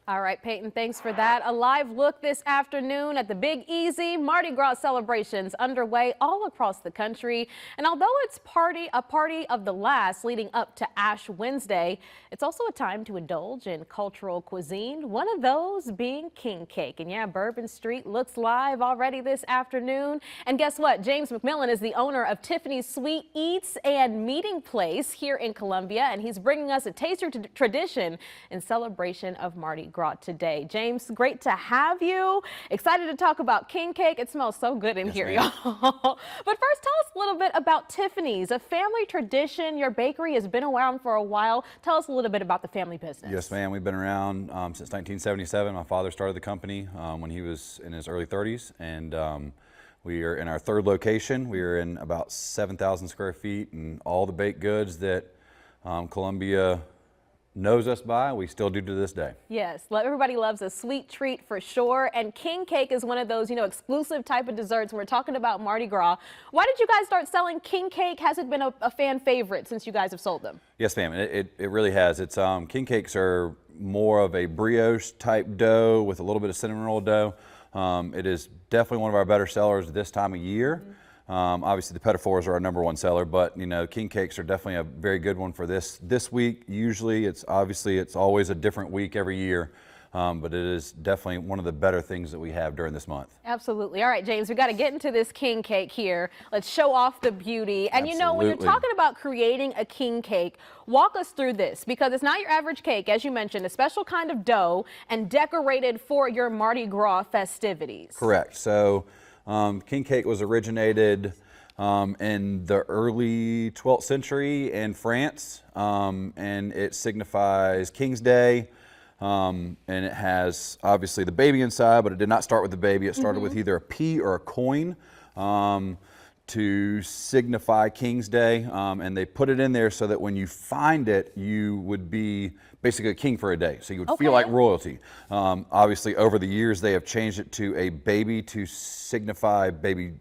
All right, Peyton, thanks for that. A live look this afternoon at the Big Easy Mardi Gras celebrations underway all across the country. And although it's a party of the last leading up to Ash Wednesday, it's also a time to indulge in cultural cuisine, one of those being king cake. And yeah, Bourbon Street looks live already this afternoon. And guess what? James McMillan is the owner of Tiffany's Sweet Eats and Meeting Place here in Columbia, and he's bringing us a taster tradition in celebration of Mardi Gras today. James, great to have you. Excited to talk about king cake. It smells so good in here, y'all. But first, tell us a little bit about Tiffany's, a family tradition. Your bakery has been around for a while. Tell us a little bit about the family business. Yes, ma'am. We've been around since 1977. My father started the company when he was in his early 30s, and we are in our third location. We are in about 7,000 square feet, and all the baked goods that Columbia knows us by, we still do to this day. Yes, everybody loves a sweet treat for sure, and king cake is one of those, exclusive type of desserts. We're talking about Mardi Gras. Why did you guys start selling king cake? Has it been a fan favorite since you guys have sold them? Yes, ma'am. It really has. It's king cakes are more of a brioche type dough with a little bit of cinnamon roll dough. It is definitely one of our better sellers this time of year. Obviously the petit fours are our #1 seller, but king cakes are definitely a very good one for this week. Usually it's always a different week every year, but it is definitely one of the better things that we have during this month. Absolutely. All right, James, we got to get into this king cake here. Let's show off the beauty. And Absolutely. when you're talking about creating a king cake, walk us through this, because it's not your average cake, as you mentioned, a special kind of dough and decorated for your Mardi Gras festivities. Correct. So king cake was originated in the early 12th century in France, and it signifies King's Day, and it has obviously the baby inside, but it did not start with the baby. It started with either a pea or a coin to signify King's Day, and they put it in there so that when you find it, you would be basically a king for a day, so you would feel like royalty. Obviously, over the years, they have changed it to a baby to signify baby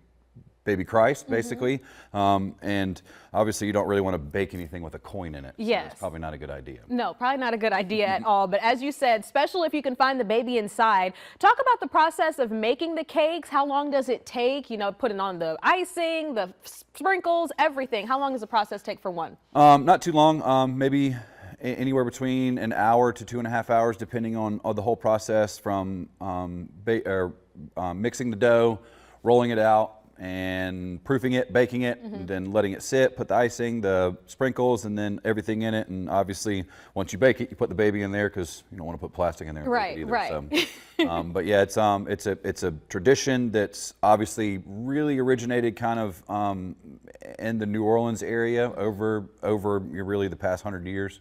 Christ, basically. And obviously, you don't really want to bake anything with a coin in it. Yes. So it's probably not a good idea. No, probably not a good idea at all. But as you said, special if you can find the baby inside. Talk about the process of making the cakes. How long does it take? Putting on the icing, the sprinkles, everything. How long does the process take for one? Not too long. Maybe anywhere between an hour to 2.5 hours, depending on the whole process, from mixing the dough, rolling it out, and proofing it, baking it, and then letting it sit, put the icing, the sprinkles, and then everything in it. And obviously, once you bake it, you put the baby in there because you don't want to put plastic in there. Right, either. right. So, but yeah, it's a tradition that's obviously really originated kind of in the New Orleans area over really the past 100 years.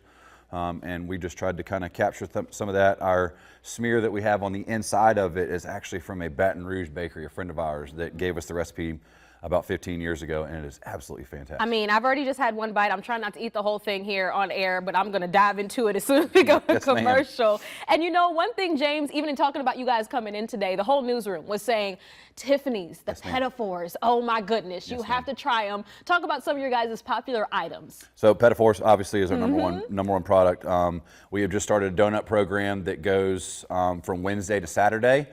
And we just tried to kind of capture some of that. Our smear that we have on the inside of it is actually from a Baton Rouge bakery, a friend of ours that gave us the recipe about 15 years ago, and it is absolutely fantastic. I mean, I've already just had one bite. I'm trying not to eat the whole thing here on air, but I'm going to dive into it as soon as we go to commercial. And one thing, James, even in talking about you guys coming in today, the whole newsroom was saying, Tiffany's, the petit fours, oh my goodness, you have to try them. Talk about some of your guys' popular items. So petit fours obviously is our number one product. We have just started a donut program that goes from Wednesday to Saturday.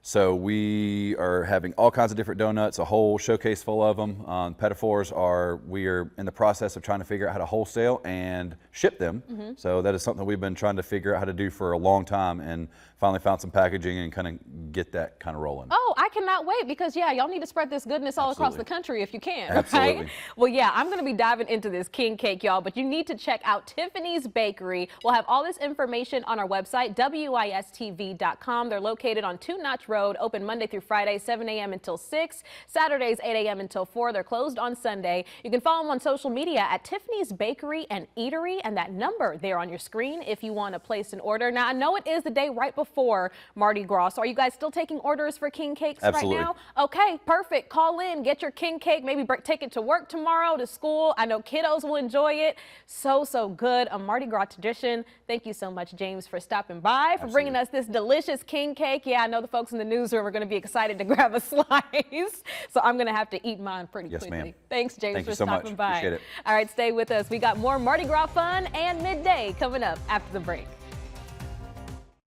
So we are having all kinds of different donuts, a whole showcase full of them. Petit fours we are in the process of trying to figure out how to wholesale and ship them. So that is something we've been trying to figure out how to do for a long time, and finally found some packaging and kind of get that kind of rolling. Oh, I cannot wait, because y'all need to spread this goodness all across the country if you can. Absolutely. Right? Well, yeah, I'm going to be diving into this king cake, y'all, but you need to check out Tiffany's Bakery. We'll have all this information on our website, wistv.com. They're located on 2 Notch Road, open Monday through Friday, 7 a.m. until 6, Saturdays 8 a.m. until 4. They're closed on Sunday. You can follow them on social media at Tiffany's Bakery and Eatery, and that number there on your screen if you want to place an order. Now, I know it is the day right before Mardi Gras, so are you guys still taking orders for king cakes right now? Okay, perfect. Call in, get your king cake, maybe take it to work tomorrow, to school. I know kiddos will enjoy it. So good. A Mardi Gras tradition. Thank you so much, James, for stopping by, for bringing us this delicious king cake. Yeah, I know the folks in the newsroom are going to be excited to grab a slice, so I'm going to have to eat mine pretty quickly. Thanks, James, for stopping by. Appreciate it. All right, stay with us. We got more Mardi Gras fun and midday coming up after the break.